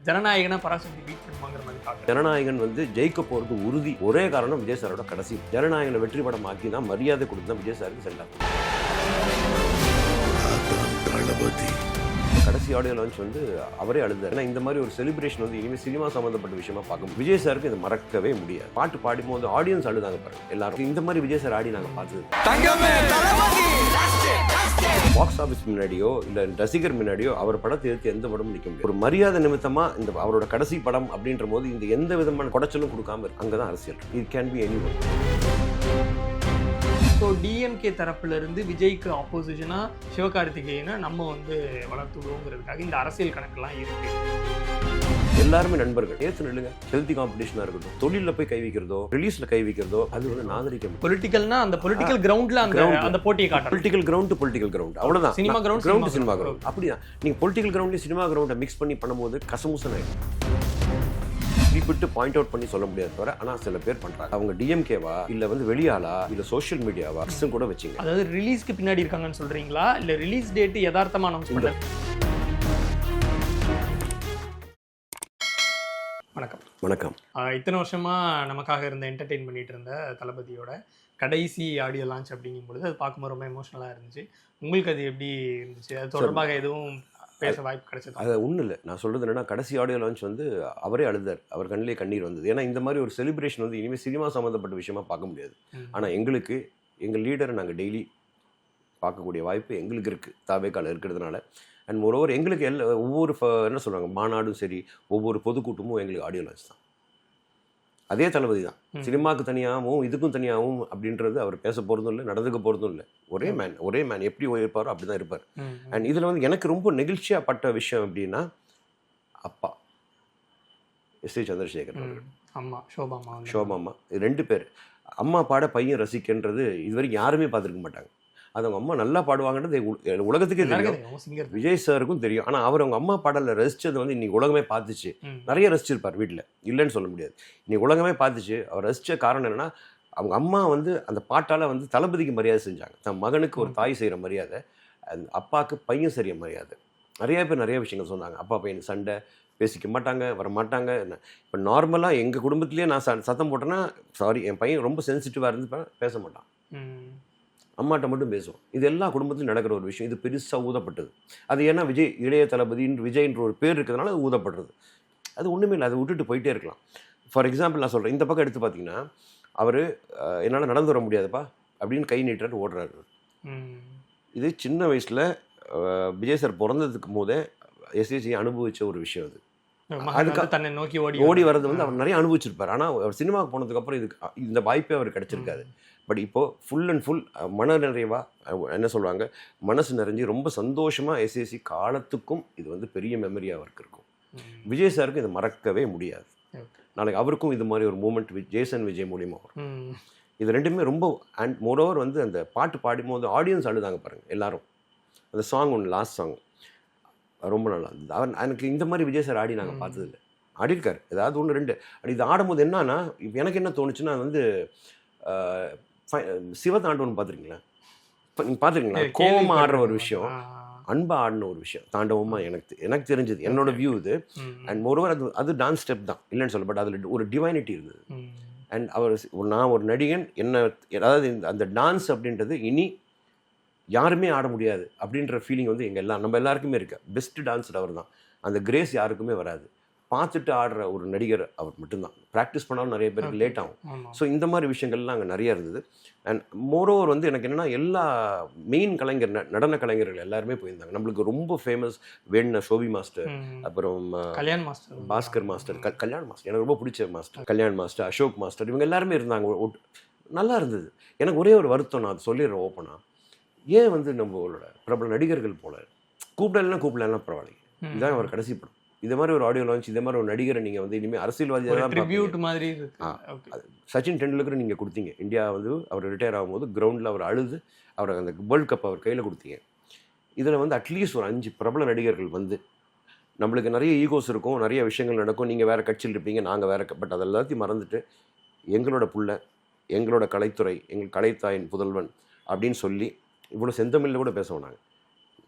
ஜனநாயகனா Parasakthi beat பண்ணுவாங்கிற மாதிரி பார்க்குறேன். ஜனநாயகன் வந்து ஜெயிக்க போகிறது உறுதி. ஒரே காரணம் விஜய் சாரோட கடைசி ஜனநாயகனை வெற்றி படம் ஆக்கி தான் மரியாதை கொடுத்து தான் விஜய் சாருக்கு சென்றார். கடைசி ஆடியோ லான்ச் வந்து அவரே அழுதார். ஏன்னா இந்த மாதிரி ஒரு செலிப்ரேஷன் வந்து இனிமேல் சினிமா சம்மந்தப்பட்ட விஷயமா பார்க்க முடியும். விஜய் சாருக்கு இதை மறக்கவே முடியாது. பாட்டு பாடும்போது ஆடியன்ஸ் அழுதாங்க பாருங்க எல்லாரும். இந்த மாதிரி விஜய் சார் ஆடி நாங்கள் பார்த்தது பாக்ஸ் ஆஃபீஸ் முன்னாடியோ இல்லை ரசிகர் முன்னாடியோ அவர் படத்தை எடுத்து எந்த படமும் நிற்க முடியும். ஒரு மரியாதை நிமித்தமா இந்த அவரோட கடைசி படம் அப்படின்ற போது இந்த எந்த விதமான குடைச்சலும் கொடுக்காம இருக்கு. அங்கதான் அரசியல். It can be any one. So DMK தரப்புல இருந்து விஜய்க்கு ஆப்போசிஷனா சிவகார்த்திகேயனை நம்ம வந்து வளர்த்துடுவோங்கிறதுக்காக இந்த அரசியல் கணக்கெல்லாம் இருக்கு. எல்லாருமே நண்பர்கள் ஏற்று நில்லுங்க. ஹெல்த்தி காம்படிஷனாக இருக்கட்டும், தொழிலில் போய் கை வைக்கிறதோ ரிலீஸ்ல கை வைக்கிறதோ அது வந்து நாகரிகம். பொலிட்டிக்கல்னா அந்த பொலிட்டிக்கல் கிரவுண்ட்ல அந்த போட்டியை காட்டும். Political ground to political ground அவ்வளவுதான். சினிமா கிரவுண்ட் சினிமா கிரவுண்ட் அப்படிதான். நீங்க பொலிட்டிக்கல் கிரவுண்ட்லயும் சினிமா கிரவுண்டை மிக்ஸ் பண்ணி பண்ணும்போது கசமுசன் ஆயிடும். குறிப்பிட்டு பாயிண்ட் அவுட் பண்ணி சொல்ல முடியாது தவிர ஆனால் சில பேர் பண்றாங்க. அவங்க டிஎம்கேவா இல்ல வந்து வெளியாளா இல்ல சோஷியல் மீடியாவா கூட வச்சுங்க. அதாவது ரிலீஸ்க்கு பின்னாடி இருக்காங்கன்னு சொல்றீங்களா இல்ல ரிலீஸ் டேட் யதார்த்தமா அனௌன்ஸ் பண்ணல? வணக்கம். வணக்கம். இத்தனை வருஷமா நமக்காக இருந்த என்டர்டெயின் பண்ணிட்டு இருந்த தளபதியோட கடைசி ஆடியோ லான்ச் அப்படிங்கும்பொழுது அது பார்க்கும்போது ரொம்ப எமோஷனலாக இருந்துச்சு. உங்களுக்கு அது எப்படி இருந்துச்சு? அது தொடர்பாக எதுவும் பேச வாய்ப்பு கிடைச்சது? அது ஒன்றும் இல்லை. நான் சொல்கிறது என்னன்னா கடைசி ஆடியோ லான்ச் வந்து அவரே அழுதார். அவர் கண்ணிலே கண்ணீர் வந்தது. ஏன்னா இந்த மாதிரி ஒரு செலிப்ரேஷன் வந்து இனிமேல் சினிமா சம்மந்தப்பட்ட விஷயமா பார்க்க முடியாது. ஆனால் எங்களுக்கு எங்கள் லீடரை நாங்கள் டெய்லி பார்க்கக்கூடிய வாய்ப்பு எங்களுக்கு இருக்குது தாவேக்கால இருக்கிறதுனால. அண்ட் மோரோவர் எங்களுக்கு ஒவ்வொரு என்ன சொல்கிறாங்க மாநாடும் சரி ஒவ்வொரு பொதுக்கூட்டமும் எங்களுக்கு ஆடியோ லான்ச் தான். அதே தளபதி தான். சினிமாவுக்கு தனியாகவும் இதுக்கும் தனியாகவும் அப்படின்றது அவர் பேச போகிறதும் இல்லை, நடந்துக்க போகிறதும் இல்லை. ஒரே மேன் எப்படி இருப்பாரோ அப்படி தான் இருப்பார். அண்ட் இதில் வந்து எனக்கு ரொம்ப நெகிழ்ச்சியாக பட்ட விஷயம் அப்படின்னா அப்பா எஸ்.ஏ. சந்திரசேகர் அம்மா ஷோபாம்மா இது 2 பேர். அம்மா பாட பையன் ரசிக்கின்றது இது வரைக்கும் யாருமே பார்த்துருக்க மாட்டாங்க. அது அவங்க அம்மா நல்லா பாடுவாங்கன்றது உலகத்துக்கே தெரியும், விஜய் சாருக்கும் தெரியும். ஆனால் அவர் அவங்க அம்மா பாடலில் ரசித்தது வந்து இன்னைக்கு உலகமே பார்த்துச்சு. நிறைய ரசிச்சிருப்பார் வீட்டில், இல்லைன்னு சொல்ல முடியாது. இன்னைக்கு உலகமே பார்த்துச்சு. அவர் ரசித்த காரணம் என்னென்னா அவங்க அம்மா வந்து அந்த பாட்டால் வந்து தளபதிக்கு மரியாதை செஞ்சாங்க. தன் மகனுக்கு ஒரு தாய் செய்கிற மரியாதை, அந்த அப்பாவுக்கு பையன் செய்கிற மரியாதை. நிறைய பேர் நிறைய விஷயங்கள் சொன்னாங்க. அப்பா பையன் சண்டை பேசிக்க மாட்டாங்க, வர மாட்டாங்க. இப்போ நார்மலாக எங்கள் குடும்பத்துலேயே நான் சத்தம் போட்டேன்னா சாரி என் பையன் ரொம்ப சென்சிட்டிவாக இருந்து பேச மாட்டான், அம்மாட்ட மட்டும் பேசுவோம். இது எல்லா குடும்பத்திலும் நடக்கிற ஒரு விஷயம். இது பெருசாக ஊதப்பட்டது. அது ஏன்னா விஜய் இளைய தளபதின்னு விஜய்ன்ற ஒரு பேர் இருக்கிறதுனால அது ஊதப்படுறது. அது ஒன்றுமே இல்லை, அதை விட்டுட்டு போயிட்டே இருக்கலாம். ஃபார் எக்ஸாம்பிள் நான் சொல்கிறேன், இந்த பக்கம் எடுத்து பார்த்தீங்கன்னா அவர் என்னால் நடந்து வர முடியாதுப்பா அப்படின்னு கை நீட்டுறாரு ஓடுறாரு. இது சின்ன வயசில் விஜய் சார் பிறந்ததுக்கு போதே எஸ்ஏசி அனுபவித்த ஒரு விஷயம். அது அதுக்காக தன்னை நோக்கி ஓடி வர்றது வந்து அவர் நிறைய அனுபவிச்சிருப்பார். ஆனால் அவர் சினிமாவுக்கு போனதுக்கப்புறம் இந்த வாய்ப்பே அவர் கிடச்சிருக்காது. பட் இப்போது ஃபுல் அண்ட் ஃபுல் மன நிறைவாக என்ன சொல்லுவாங்க மனசு நிறைஞ்சி ரொம்ப சந்தோஷமாக எஸ்ஏசி காலத்துக்கும் இது வந்து பெரிய மெமரியாக அவருக்கு இருக்கும். விஜய் சாருக்கும் இதை மறக்கவே முடியாது. நாளைக்கு அவருக்கும் இது மாதிரி ஒரு மூமெண்ட் ஜேசன் விஜய் மூலியமாக வரும். இது 2மே ரொம்ப அண்ட் மோரோவர் வந்து அந்த பாட்டு பாடும்போது ஆடியன்ஸ் அழுதாங்க பாருங்கள் எல்லாரும். அந்த சாங் ஒன்று லாஸ்ட் சாங் ரொம்ப நல்லா இருந்தது. அவர் எனக்கு இந்த மாதிரி விஜய் சார் ஆடி நாங்கள் பார்த்ததில்லை. ஆடிருக்கார் ஏதாவது 1 2 அப்படி இது ஆடும்போது என்னன்னா இப்போ எனக்கு என்ன தோணுச்சுன்னா வந்து சிவதாண்டவன் பார்த்துருக்கீங்களா? நீங்கள் பார்த்துருக்கீங்களா? கோவமாக ஆடுற ஒரு விஷயம், அன்பா ஆடின ஒரு விஷயம் தாண்டவமா எனக்கு தெரிஞ்சது என்னோட வியூ இது. அண்ட் மோரோவர் அது டான்ஸ் ஸ்டெப் தான் இல்லைன்னு சொல்ல. பட் அதில் ஒரு டிவைனிட்டி இருந்தது. அண்ட் நான் ஒரு நடிகன் என்ன அதாவது அந்த டான்ஸ் அப்படின்றது இனி யாருமே ஆட முடியாது அப்படின்ற ஃபீலிங் வந்து நம்ம எல்லாருக்குமே இருக்கு. பெஸ்ட் டான்ஸர் அவர் தான். அந்த கிரேஸ் யாருக்குமே வராது. பார்த்துட்டு ஆடுற ஒரு நடிகர் அவர் மட்டும்தான். ப்ராக்டிஸ் பண்ணாலும் நிறைய பேருக்கு லேட் ஆகும். ஸோ இந்த மாதிரி விஷயங்கள்லாம் அங்கே நிறைய இருந்தது. அண்ட் மோரோவர் வந்து எனக்கு என்னென்னா எல்லா மெயின் நடன கலைஞர்கள் எல்லாருமே போயிருந்தாங்க. நம்மளுக்கு ரொம்ப ஃபேமஸ் வேண ஷோபி மாஸ்டர், அப்புறம் Kalyan master, Bhaskar master, Kalyan master எனக்கு ரொம்ப பிடிச்ச master, Kalyan master, Ashok master, இவங்க எல்லாருமே இருந்தாங்க. நல்லா இருந்தது. எனக்கு ஒரே ஒரு வருத்தம், நான் அது சொல்லிடுறேன் ஓப்பனாக. ஏன் வந்து நம்மளோட பிரபல நடிகர்கள் போல கூப்பிடலாம் பரவாயில்ல, இதுதான் அவர் கடைசி படம். இதே மாதிரி ஒரு ஆடியோ லான்ச், இதே மாதிரி ஒரு நடிகரை நீங்கள் வந்து இனிமேல் அரசியல்வாதியாக சச்சின் டெண்டுல்கர் நீங்கள் கொடுத்தீங்க. இந்தியா வந்து அவர் ரிட்டையர் ஆகும்போது கிரவுண்டில் அவர் அழுது அவர் அந்த வேர்ல்டு கப் அவர் கையில் கொடுத்தீங்க. இதில் வந்து அட்லீஸ்ட் ஒரு 5 பிரபல நடிகர்கள் வந்து நம்மளுக்கு நிறைய ஈகோஸ் இருக்கும், நிறைய விஷயங்கள் நடக்கும். நீங்கள் வேறு கட்சியில் இருப்பீங்க, நாங்கள் வேறு. பட் அதெல்லாத்தையும் மறந்துட்டு எங்களோட புள்ள, எங்களோட கலைத்துறை, எங்கள் கலைத்தாயின் புதல்வன் அப்படின்னு சொல்லி இவ்வளோ செந்தமிழில் கூட பேசுவோம்.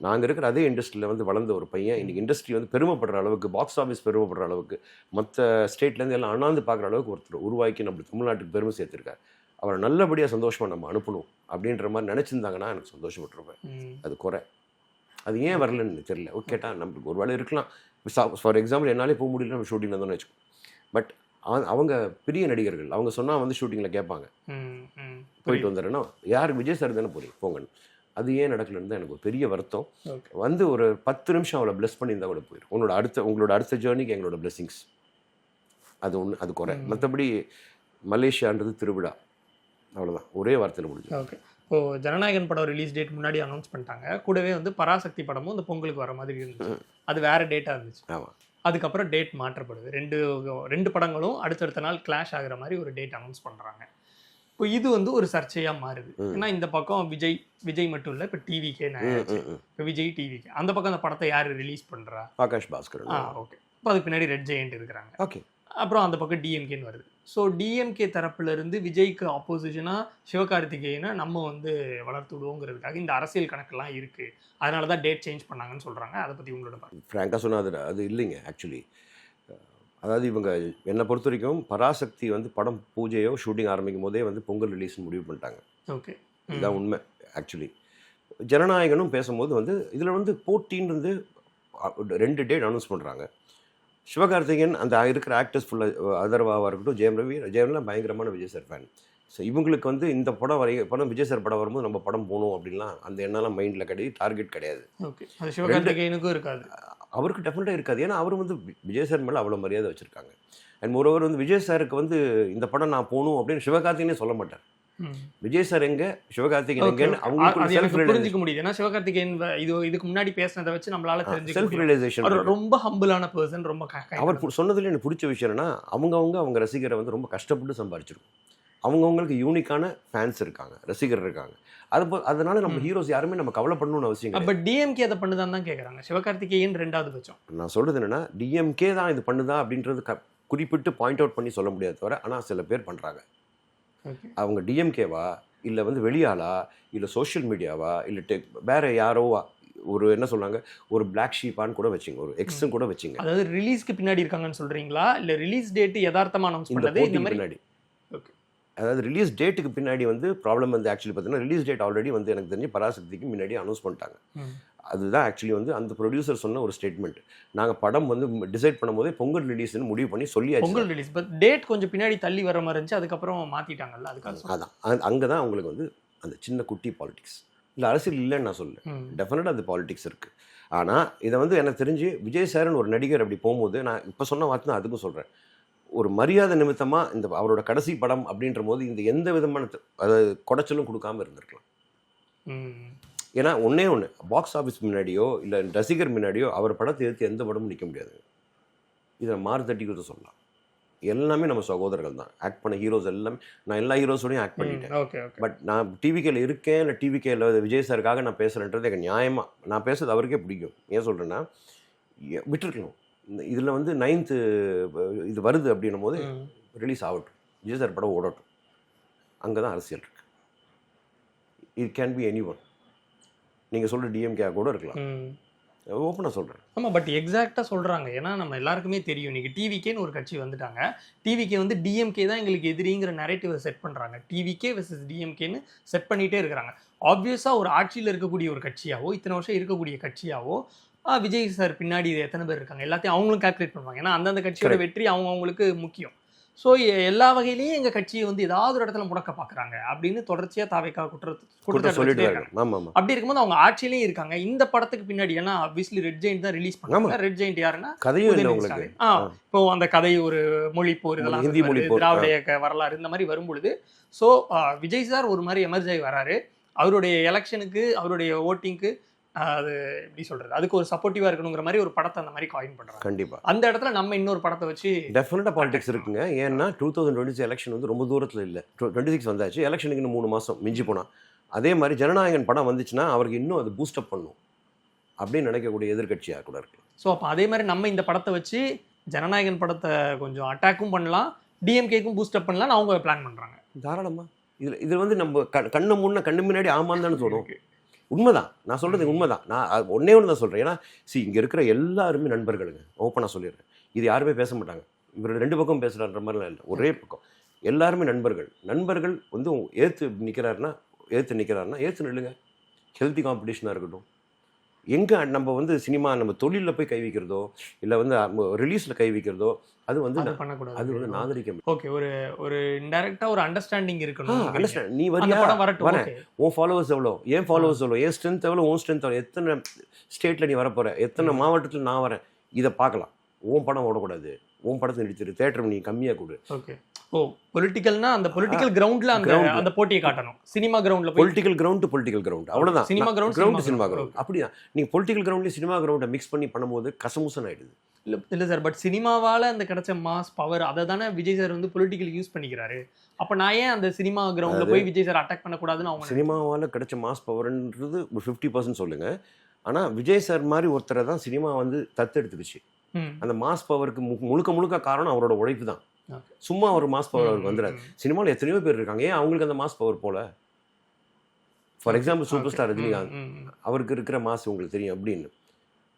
நாங்கள் இருக்கிற அதே இண்டஸ்ட்ரியில் வந்து வளர்ந்த ஒரு பையன் இன்னைக்கு இண்டஸ்ட்ரி வந்து பெருமைப்படுற அளவுக்கு, பாக்ஸ் ஆஃபீஸ் பெருமைப்படுற அளவுக்கு, மற்ற ஸ்டேட்லேருந்து எல்லாம் அண்ணாந்து பார்க்குற அளவுக்கு ஒருத்தர் உருவாக்கி நம்ம தமிழ்நாட்டுக்கு பெருமை சேர்த்துருக்காரு. அவரை நல்லபடியாக சந்தோஷமாக நம்ம அனுப்பணும் அப்படின்ற மாதிரி நினச்சிருந்தாங்கன்னா எனக்கு சந்தோஷப்பட்டிருப்பேன். அது குறை. அது ஏன் வரலன்னு தெரியல. கேட்டால் நம்மளுக்கு ஒரு வேலை இருக்கலாம். ஃபார் எக்ஸாம்பிள் என்னாலே போக முடியல, நம்ம ஷூட்டிங்கில் இருந்தோம்னு வச்சுக்கோ. பட் அவங்க பெரிய நடிகர்கள், அவங்க சொன்னால் வந்து ஷூட்டிங்கில் கேட்பாங்க, போயிட்டு வந்துடுறேன்னா யார் விஜய் சார் தானே போங்கன்னு. அது ஏன் நடக்கலன்னு தான் எனக்கு ஒரு பெரிய வருத்தம். வந்து ஒரு 10 நிமிஷம் அவளை பிளஸ் பண்ணியிருந்தா கூட போயிடும். உங்களோட அடுத்த ஜேர்னிக்கு எங்களோட பிளெஸிங்ஸ். அது ஒன்று, அது குறை. மற்றபடி மலேசியான்றது திருவிழா, அவ்வளோதான். ஒரே வார்த்தையில் முடிஞ்சு. ஓகே. இப்போது ஜனநாயகன் படம் ரிலீஸ் டேட் முன்னாடி அனௌன்ஸ் பண்ணிட்டாங்க. கூடவே வந்து பராசக்தி படமும் இந்த பொங்கலுக்கு வர மாதிரி இருந்துச்சு. அது வேறு டேட்டாக இருந்துச்சு. ஆமாம். அதுக்கப்புறம் டேட் மாற்றப்படுது. ரெண்டு படங்களும் அடுத்தடுத்த நாள் கிளாஷ் ஆகிற மாதிரி ஒரு டேட் அனௌன்ஸ் பண்ணுறாங்க. இப்போ இது வந்து ஒரு சர்ச்சையாக மாறுது. ஏன்னா இந்த பக்கம் விஜய் மட்டும் இல்லை, இப்போ டிவிக்கே இப்போ விஜய் டிவிக்கே. அந்த பக்கம் அந்த படத்தை யார் ரிலீஸ் பண்ணுறா? ஆகாஷ் பாஸ்கர். ஓகே. இப்போ அதுக்கு பின்னாடி ரெட் ஜெயண்ட் இருக்கிறாங்க. ஓகே. அப்புறம் அந்த பக்கம் டிஎம்கேன்னு வருது. ஸோ டிஎம்கே தரப்புலேருந்து விஜய்க்கு ஆப்போசிஷனாக சிவகார்த்திகேயனை நம்ம வந்து வளர்த்து விடுவோங்கிறதுக்காக இந்த அரசியல் கணக்கெல்லாம் இருக்குது. அதனால தான் டேட் சேஞ்ச் பண்ணாங்கன்னு சொல்கிறாங்க. அதை பற்றி உங்களோட பார்த்து. ஃப்ராங்காக சொன்னால் அது இல்லைங்க. ஆக்சுவலி அதாவது இவங்க என்னை பொறுத்த வரைக்கும் பராசக்தி வந்து படம் பூஜையோ ஷூட்டிங் ஆரம்பிக்கும் போதே வந்து பொங்கல் ரிலீஸ் முடிவு பண்ணிட்டாங்க. ஓகே. இதுதான் உண்மை. ஆக்சுவலி ஜனநாயகனும் பேசும்போது வந்து இதில் வந்து போட்டின்னு வந்து 2 டேட் அனௌன்ஸ் பண்ணுறாங்க. சிவகார்த்திகேயன் அந்த இருக்கிற ஆக்டர்ஸ் ஃபுல்லாக அதர்வாவாக இருக்கட்டும், ஜெயம்லாம் பயங்கரமான விஜய் சார் ஃபேன். ஸோ இவங்களுக்கு வந்து இந்த படம் விஜய் சார் படம் வரும்போது நம்ம படம் போகணும் அப்படின்லாம் அந்த எண்ணெல்லாம் மைண்டில் கிடையாது, டார்கெட் கிடையாது. ஓகே. அது சிவகார்த்திகேயனுக்கும் இருக்காது. அவருக்கு டெஃபினட்டாக இருக்காது. ஏன்னா அவர் வந்து விஜய் சார் மேலே அவ்வளோ மரியாதை வச்சுருக்காங்க. அண்ட் மோரோவர் வந்து விஜய் சாருக்கு வந்து இந்த படம் நான் போகணும் அப்படின்னு சிவகார்த்திகேயனே சொல்ல மாட்டார். விஜய் சார் எங்க, சிவகார்த்திகேயன் எங்கன்னு அவங்களுக்கு புரிஞ்சுக்க முடியுது. ஏன்னா சிவகார்த்திகேயன் இதுக்கு முன்னாடி பேசினதை வச்சு நம்மளால தெரிஞ்சுக்க செல்ஃப் ரியலைசேஷன். ரொம்ப ஹம்பிளான பர்சன். ரொம்ப அவர் சொன்னதுல எனக்கு பிடிச்ச விஷயம் என்னன்னா, அவங்க ரசிகரை வந்து ரொம்ப கஷ்டப்பட்டு சம்பாரிச்சிருக்கும். அவங்கவுங்களுக்கு யூனிக்கான ஃபேன்ஸ் இருக்காங்க, ரசிகர் இருக்காங்க. அதனால நம்ம ஹீரோஸ் யாருமே நம்ம கவலைப்படணும்னு அவசியம் இல்லை. பட் டிஎம்கே அதை பண்ணுதான் தான் கேட்குறாங்க. சிவகார்த்திகேயன் 2வது பட்சம். நான் சொல்றது என்னன்னா, டிஎம்கே தான் இது பண்ணுதா அப்படின்றது குறிப்பிட்டு பாயிண்ட் அவுட் பண்ணி சொல்ல முடியாது தவிர, ஆனால் சில பேர் பண்ணுறாங்க. அவங்க டிஎம்கேவா, இல்லை வந்து வெளியாளா, இல்லை சோஷியல் மீடியாவா, இல்லை வேற யாரோவா, ஒரு என்ன சொல்றாங்க, ஒரு பிளாக் ஷீப்பான்னு கூட வச்சிங்க, ஒரு எக்ஸும் கூட வச்சிங்க. அதாவது ரிலீஸ்க்கு பின்னாடி இருக்காங்கன்னு சொல்றீங்களா, இல்லை ரிலீஸ் டேட் யதார்த்தமாக அனௌன்ஸ் பண்ணது இந்த மாதிரி பின்னாடி? அதாவது ரிலீஸ் டேட்டுக்கு பின்னாடி வந்து ப்ராப்ளம் வந்து ஆக்சுவலி பார்த்தீங்கன்னா, ரிலீஸ் டேட் ஆல்ரெடி வந்து எனக்கு தெரிஞ்சு பராசக்திக்கு முன்னாடி அனௌன்ஸ் பண்ணிட்டாங்க. அதுதான் ஆக்சுவலி வந்து அந்த ப்ரொடியூசர் சொன்ன ஒரு ஸ்டேட்மெண்ட். நாங்கள் படம் வந்து டிசைட் பண்ணும்போதே பொங்கல் ரிலீஸ்னு முடிவு பண்ணி சொல்லியாச்சு. பொங்கல் ரிலீஸ் பட் டேட் கொஞ்சம் பின்னாடி தள்ளி வர மாதிரி இருந்துச்சு, அதுக்கப்புறம் மாற்றிட்டாங்கல்ல. அதுக்காக அதான் அங்கே தான் அவங்களுக்கு வந்து அந்த சின்ன குட்டி பாலிடிக்ஸ். இல்லை அரசியல் இல்லைன்னு நான் சொல்ல, டெஃபினட்டாக அது பாலிடிக்ஸ் இருக்குது. ஆனால் இதை வந்து எனக்கு தெரிஞ்சு விஜய் சார்னு ஒரு நடிகர் அப்படி போகும்போது, நான் இப்போ சொன்ன வார்த்தை நான் அதுக்கும் சொல்கிறேன், ஒரு மரியாதை நிமித்தமாக இந்த அவரோட கடைசி படம் அப்படின்ற போது இந்த எந்த விதமான அதாவது குடைச்சலும் கொடுக்காமல் இருந்திருக்கலாம். ஏன்னா ஒன்று பாக்ஸ் ஆஃபீஸ் முன்னாடியோ இல்லை ரசிகர் முன்னாடியோ அவர் படத்தை எடுத்து எந்த படமும் நிற்க முடியாது. இதை மாறுதட்டி கூட சொல்லலாம். எல்லாமே நம்ம சகோதரர்கள் தான். ஆக்ட் பண்ண ஹீரோஸ் எல்லாமே, நான் எல்லா ஹீரோஸோடையும் ஆக்ட் பண்ணிட்டேன். பட் நான் டிவிகேல இருக்கேன், இல்லை டிவிகேல விஜய் சாருக்காக நான் பேசுகிறேன்றது எனக்கு நியாயமாக, நான் பேசுறது அவருக்கே பிடிக்கும். ஏன் சொல்கிறேன்னா, விட்டுருக்கணும். இதில் வந்து 9th இது வருது அப்படின்னும் போது ரிலீஸ் ஆகட்டும், விஜய் சார் படம் ஓடட்டும். அங்கே தான் அரசியல் இருக்கு. It can be any one. நீங்கள் சொல்கிற டிஎம்கே கூட இருக்கலாம், ஓப்பனாக சொல்கிறேன். ஆமாம், பட் எக்ஸாக்டாக சொல்கிறாங்க. ஏன்னா நம்ம எல்லாருக்குமே தெரியும், இன்றைக்கி டிவிகேன்னு ஒரு கட்சி வந்துட்டாங்க. டிவிகே வந்து டிஎம்கே தான் எங்களுக்கு எதிரிங்கிற நரேட்டிவை செட் பண்ணுறாங்க. டிவிகே வெர்சஸ் டிஎம்கேன்னு செட் பண்ணிகிட்டே இருக்கிறாங்க. ஆப்வியஸாக ஒரு ஆட்சியில் இருக்கக்கூடிய ஒரு கட்சியாவோ, இத்தனை வருஷம் இருக்கக்கூடிய கட்சியாவோ, விஜய் சார் பின்னாடி எத்தனை பேர் இருக்காங்க எல்லாத்தையும் அவங்களும் கால்குலேட் பண்ணுவாங்க. ஏன்னா அந்தந்த கட்சியோட வெற்றி அவங்களுக்கு முக்கியம். ஸோ எல்லா வகையிலையும் எங்கள் கட்சியை வந்து ஏதாவது ஒரு இடத்துல முடக்க பார்க்குறாங்க அப்படின்னு தொடர்ச்சியாக தாவேக்கா குற்றச்சாட்டு சொல்லிட்டு இருக்காங்க. அப்படி இருக்கும்போது அவங்க ஆட்சியிலையும் இருக்காங்க. இந்த படத்துக்கு பின்னாடி ஏன்னா ஆப்வியஸ்லி ரெட் ஜெயிண்ட் தான் ரிலீஸ் பண்ணாங்க. ரெட் ஜெயிண்ட் யாருன்னா இப்போ அந்த கதை ஒரு மொழி போர் இதெல்லாம் திராவிட வரலாறு இந்த மாதிரி வரும்பொழுது, ஸோ விஜய் சார் ஒரு மாதிரி எமர்ஜ் ஆகி வராரு. அவருடைய எலெக்ஷனுக்கு, அவருடைய ஓட்டிங்க்கு அது எப்படி சொல்றது, அதுக்கு ஒரு சப்போர்ட்டிவா இருக்கணுங்கிற மாதிரி ஒரு படத்தை அந்த மாதிரி காயின் பண்றாங்க. கண்டிப்பா அந்த இடத்துல நம்ம இன்னொரு படத்தை வச்சு டெஃபினட்டா பாலிடிக்ஸ் இருக்குங்க. ஏன்னா 2026 எலெக்ஷன் வந்து ரொம்ப தூரத்துல இல்லை, 26 வந்தாச்சு. எலெக்ஷனுக்கு இன்னும் 3 மாசம் மிஞ்சி போனா. அதே மாதிரி ஜனநாயகன் படம் வந்துச்சுன்னா அவருக்கு இன்னும் அது பூஸ்டப் பண்ணும் அப்படின்னு நினைக்கக்கூடிய எதிர்கட்சியாக கூட இருக்கு. ஸோ அப்போ அதே மாதிரி நம்ம இந்த படத்தை வச்சு ஜனநாயகன் படத்தை கொஞ்சம் அட்டாக்கும் பண்ணலாம், டிஎம்கேக்கும் பூஸ்டப் பண்ணலாம்னு அவங்க பிளான் பண்றாங்க. தாராளமா. இது வந்து நம்ம கண்ணு முன்னாடி ஆமான்னு தானே தோணும். உண்மைதான், நான் சொல்கிறது உண்மைதான். நான் ஒன்றே ஒன்று தான் சொல்கிறேன். ஏன்னா இங்கே இருக்கிற எல்லாருமே நண்பர்களுங்க, ஓப்பனாக சொல்லிடுறேன். இது யாருமே பேச மாட்டாங்க. இவர் 2 பக்கம் பேசுகிறான்ற மாதிரிலாம் இல்லை, ஒரே பக்கம். எல்லாருமே நண்பர்கள் வந்து ஏற்று நிற்கிறாருன்னா ஏற்று நில்லுங்க. ஹெல்த்தி காம்படிஷனாக இருக்கட்டும். எங்கே நம்ம வந்து சினிமா நம்ம தொழிலில் போய் கை வைக்கிறதோ இல்லை வந்து ரிலீஸில் கை வைக்கிறதோ அது வந்து பண்ணக்கூடாது. அது வந்து நாகரிகம். ஓகே, ஒரு இன்டைரக்டா ஒரு அண்டர்ஸ்டாண்டிங் இருக்கணும். அண்டர்ஸ்டாண்ட். நீ வரியா வரேன், உன் ஃபாலோவர்ஸ் எவ்வளோ, என் ஃபாலோவர்ஸ் எவ்வளோ, என் ஸ்ட்ரென்த் எவ்வளோ, உன் ஸ்ட்ரென்த் எவ்வளோ, எத்தனை ஸ்டேட்டில் நீ வரப்போகிற, எத்தனை மாவட்டத்தில் நான் வரேன், இதை பார்க்கலாம். உன் படம் ஓடக்கூடாது, உன் படத்தை நிறுத்திடு, தேட்டர் நீ கம்மியாக கொடு. ஓகே. ஓ, பொலிட்டிக்கல்னா அந்த பொலிட்டிக்கல் கிரவுண்ட்ல அந்த போட்டியை காட்டணும். சினிமா கிரவுண்ட்ல பொலிட்டிக்கல் கிரவுண்ட் அவ்வளவுதான். சினிமா கிரவுண்ட் அப்படிதான். நீங்க பொலிட்டிக்கல் கிரவுண்ட்லயும் சினிமா கிரவுண்டை மிக்ஸ் பண்ணி பண்ணும்போது கசமுசன் ஆயிடுது. இல்ல சார், பட் சினிமாவால அந்த கிடைச்ச மாஸ் பவர் அதை தானே விஜய் சார் வந்து பொலிட்டிக்கல் யூஸ் பண்ணிக்கிறாரு. அப்ப நான் ஏன் அந்த சினிமா கிரவுண்ட்ல போய் விஜய் சார் அட்டாக் பண்ணக்கூடாதுன்னு அவங்க சினிமாவால கிடைச்ச மாஸ் பவர்ன்றது ஒரு 50% சொல்லுங்க. ஆனா விஜய் சார் மாதிரி ஒருத்தரை தான் சினிமா வந்து தத்தெடுத்துக்கிச்சு. அந்த மாஸ் பவருக்கு முழுக்க காரணம் அவரோட உழைப்பு தான். சும்மா ஒரு மாஸ் பவர் அவருக்கு வந்துடாது. சினிமாவில் எத்தனையோ பேர் இருக்காங்க, ஏன் அவங்களுக்கு அந்த மாஸ் பவர் போல? For example super star Rajinikanth, அவருக்கு இருக்கிற மாஸ் உங்களுக்கு தெரியும் அப்படின்னு.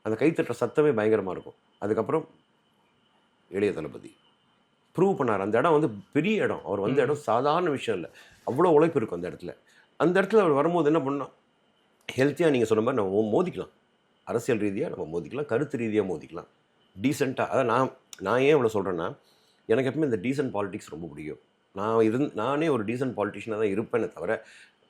அந்த கைத்தட்டுற சத்தமே பயங்கரமாக இருக்கும். அதுக்கப்புறம் இளைய தளபதி ப்ரூவ் பண்ணார். அந்த இடம் வந்து பெரிய இடம், அவர் வந்த இடம் சாதாரண விஷயம் இல்லை, அவ்வளோ உழைப்பு இருக்கும் அந்த இடத்துல. அந்த இடத்துல அவர் வரும்போது என்ன பண்ணோம், ஹெல்த்தியாக நீங்கள் சொன்ன மாதிரி நம்ம மோதிக்கலாம், அரசியல் ரீதியாக நம்ம மோதிக்கலாம், கருத்து ரீதியாக மோதிக்கலாம், டீசெண்டாக. அதான் நான் ஏன் இவ்வளோ சொல்கிறேன்னா, எனக்கு எப்பவுமே இந்த டீசன்ட் பாலிடிக்ஸ் ரொம்ப பிடிக்கும். நானே ஒரு டீசன்ட் பாலிட்டிஷியனாக தான் இருப்பேனே தவிர,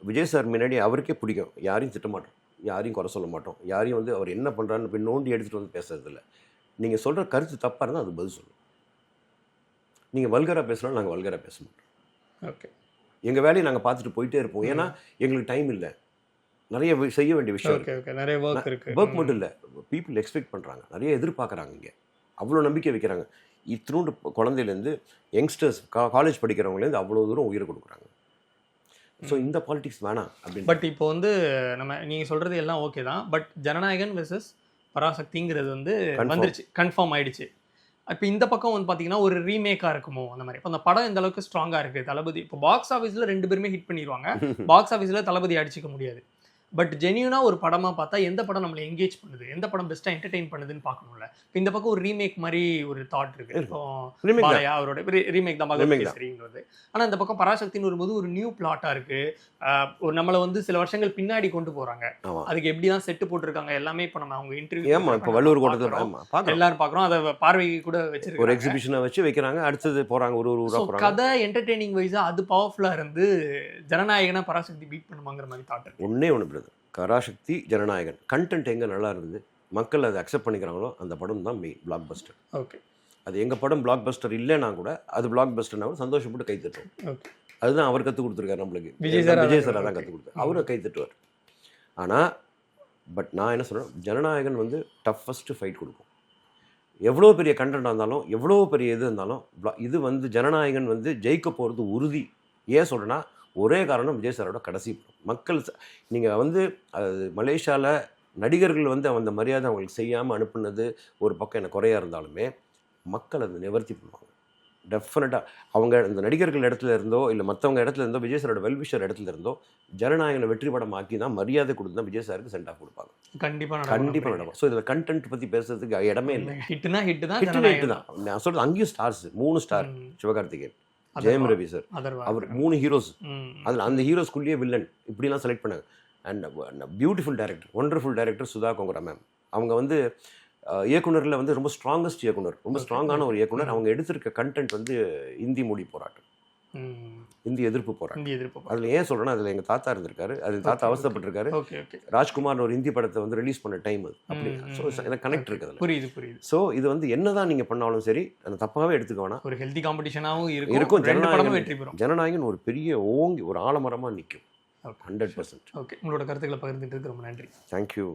விஜய் சார் முன்னாடி அவருக்கே பிடிக்கும், யாரையும் திட்ட மாட்டோம், யாரையும் குறை சொல்ல மாட்டோம், யாரையும் வந்து அவர் என்ன பண்ணுறான்னு போய் நோண்டி எடுத்துகிட்டு வந்து பேசுறதில்ல. நீங்கள் சொல்கிற கருத்து தப்பாக இருந்தால் அது பதில் சொல்லணும். நீங்கள் வல்கராக பேசுனாலும் நாங்கள் வல்கராக பேச மாட்டோம். ஓகே, எங்கள் வேலையை நாங்கள் பார்த்துட்டு போயிட்டே இருப்போம். ஏன்னா எங்களுக்கு டைம் இல்லை, நிறைய செய்ய வேண்டிய விஷயம் இருக்குது. நிறைய ஒர்க் இருக்குது. ஒர்க் மட்டும் இல்லை, பீப்புள் எக்ஸ்பெக்ட் பண்ணுறாங்க, நிறைய எதிர்பார்க்குறாங்க, இங்கே அவ்வளோ நம்பிக்கை வைக்கிறாங்க. இத்தினோண்டு குழந்தையிலேருந்து யங்ஸ்டர்ஸ் காலேஜ் படிக்கிறவங்களேருந்து அவ்வளோ தூரம் உயிரை கொடுக்குறாங்க. ஸோ இந்த பாலிடிக்ஸ் வேணாம் அப்படின்னு. பட் இப்போ வந்து நீங்கள் சொல்கிறது எல்லாம் ஓகே தான். பட் ஜனநாயகன் வெர்சஸ் பராசக்திங்கிறது வந்து வந்துருச்சு, கன்ஃபார்ம் ஆயிடுச்சு. இப்போ இந்த பக்கம் வந்து பார்த்தீங்கன்னா ஒரு ரீமேக்காக இருக்குமோ அந்த மாதிரி. இப்போ அந்த படம் இந்த அளவுக்கு ஸ்ட்ராங்காக இருக்குது. தளபதி இப்போ பாக்ஸ் ஆஃபீஸில் 2 பேருமே ஹிட் பண்ணிடுவாங்க. பாக்ஸ் ஆஃபீஸில் தளபதி அடிச்சிக்க முடியாது. பட் ஜென்யூனாக ஒரு படமாக பார்த்தா எந்த படம் நம்மளை என்கேஜ் பண்ணுது, எந்த படம் பெஸ்ட்டாக என்டர்டெயின் பண்ணுதுன்னு பார்க்கணும்ல. இப்போ இந்த பக்கம் ஒரு ரீமேக் மாதிரி ஒரு தாட் இருக்குது. இப்போ பாலையா அவரோட ரீமேக் தான் சரிங்கிறது. ஆனால் இந்த பக்கம் பராசக்தின்னு வரும்போது ஒரு நியூ பிளாட்டாக இருக்குது. ஒரு நம்மளை வந்து சில வருஷங்கள் பின்னாடி கொண்டு போகிறாங்க. அதுக்கு எப்படி தான் செட்டு போட்டிருக்காங்க எல்லாமே. இப்போ நம்ம அவங்க இன்டர்வியூ இப்போ வள்ளூர் கோட்டத்தில் எல்லாரும் பார்க்குறோம், அதை பார்வைக்கு கூட வச்சிருக்காங்க, ஒரு எக்ஸிபிஷனை வச்சு வைக்கிறாங்க, அடுத்தது போகிறாங்க ஒரு ஊராக. கதை என்டர்டெய்னிங் வைஸாக அது பவர்ஃபுல்லாக இருந்து ஜனநாயகனா பராசக்தி பீட் பண்ணுவாங்கிற மாதிரி தாட். ஒன்றே ஒன்று பிரதர், பராசக்தி ஜனநாயகன் கண்டென்ட் எங்கே நல்லா இருந்தது, மக்கள் அதை அக்செப்ட் பண்ணிக்கிறாங்களோ அந்த படம் தான் மெயின் பிளாக் பஸ்டர். ஓகே, அது எங்கள் படம் பிளாக் பஸ்டர் இல்லைன்னா கூட அது பிளாக் பஸ்டர்னா கூட சந்தோஷப்பட்டு கை தட்டுவோம். ஓகே, அதுதான் அவர் கற்றுக் கொடுத்துருக்காரு நம்மளுக்கு. விஜய் சார் தான் கற்றுக் கொடுத்தாரு, அவரை கை தட்டுவார். ஆனால் பட் நான் என்ன சொல்கிறேன், ஜனநாயகன் வந்து டஃபஸ்ட்டு ஃபைட் கொடுக்கும். எவ்வளோ பெரிய கண்டென்ட்டாக இருந்தாலும், எவ்வளோ பெரிய இது இருந்தாலும், இது வந்து ஜனநாயகன் வந்து ஜெயிக்க போகிறது உறுதி. ஏன் சொல்கிறேன்னா, ஒரே காரணம் விஜய் சாரோட கடைசி மக்கள். நீங்கள் வந்து அது மலேசியாவில் நடிகர்கள் வந்து அந்த மரியாதை அவங்களுக்கு செய்யாமல் அனுப்புனது ஒரு பக்கம் எனக்கு குறையாக இருந்தாலுமே, மக்கள் அதை நிவர்த்தி பண்ணுவாங்க டெஃபினட்டாக. அவங்க இந்த நடிகர்கள் இடத்துல இருந்தோ இல்லை மற்றவங்க இடத்துல இருந்தோ, விஜய் சாரோட வெல்விஷர் இடத்துல இருந்தோ, ஜனநாயகனை வெற்றி படம் ஆக்கி தான் மரியாதை கொடுத்து தான் விஜய் சாருக்கு சென்ட் ஆஃப் கொடுப்பாங்க. கண்டிப்பாக நடக்கும். ஸோ இதில் கண்டென்ட் பற்றி பேசுறதுக்கு இடமே இல்லை. ஹிட்டு தான் நான் சொல்கிறது. அங்கேயும் stars 3 star, Sivakarthikeyan, Jayam Ravi sir, அவர் 3 ஹீரோஸ். அதில் அந்த ஹீரோஸ்குள்ளேயே வில்லன் இப்படிலாம் செலக்ட் பண்ணாங்க. And beautiful director, wonderful director Sudha gongura ma'am. அவங்க வந்து இயக்குனரில் வந்து ரொம்ப ஸ்ட்ராங்கஸ்ட் இயக்குனர், ரொம்ப ஸ்ட்ராங்கான ஒரு இயக்குனர். அவங்க எடுத்திருக்க கண்டென்ட் வந்து இந்தி மொழி போராட்டம், இந்தி எதிர்ப்பு போராட்டம். அதில் ஏன் சொல்கிறேன்னா, அதில் எங்கள் தாத்தா இருந்திருக்காரு, அதில் தாத்தா அவசரப்பட்டிருக்காரு. ராஜ்குமார் ஒரு இந்தி படத்தை வந்து ரிலீஸ் பண்ண டைம் அது அப்படி. ஸோ எனக்கு கனெக்ட் இருக்குது அதில். புரியுது. ஸோ இது வந்து என்னதான் நீங்கள் பண்ணாலும் சரி, அதை தப்பாகவே எடுத்துக்க வேணாம். ஒரு ஹெல்தி காம்படிஷனாகவும் இருக்கும். ஜனநாயகன் ஒரு பெரிய ஓங்கி ஒரு ஆலமரமாக நிற்கும் 100%. ஓகே, உங்களோட கருத்துக்களை பகிர்ந்துட்டு ரொம்ப நன்றி. தேங்க்யூ.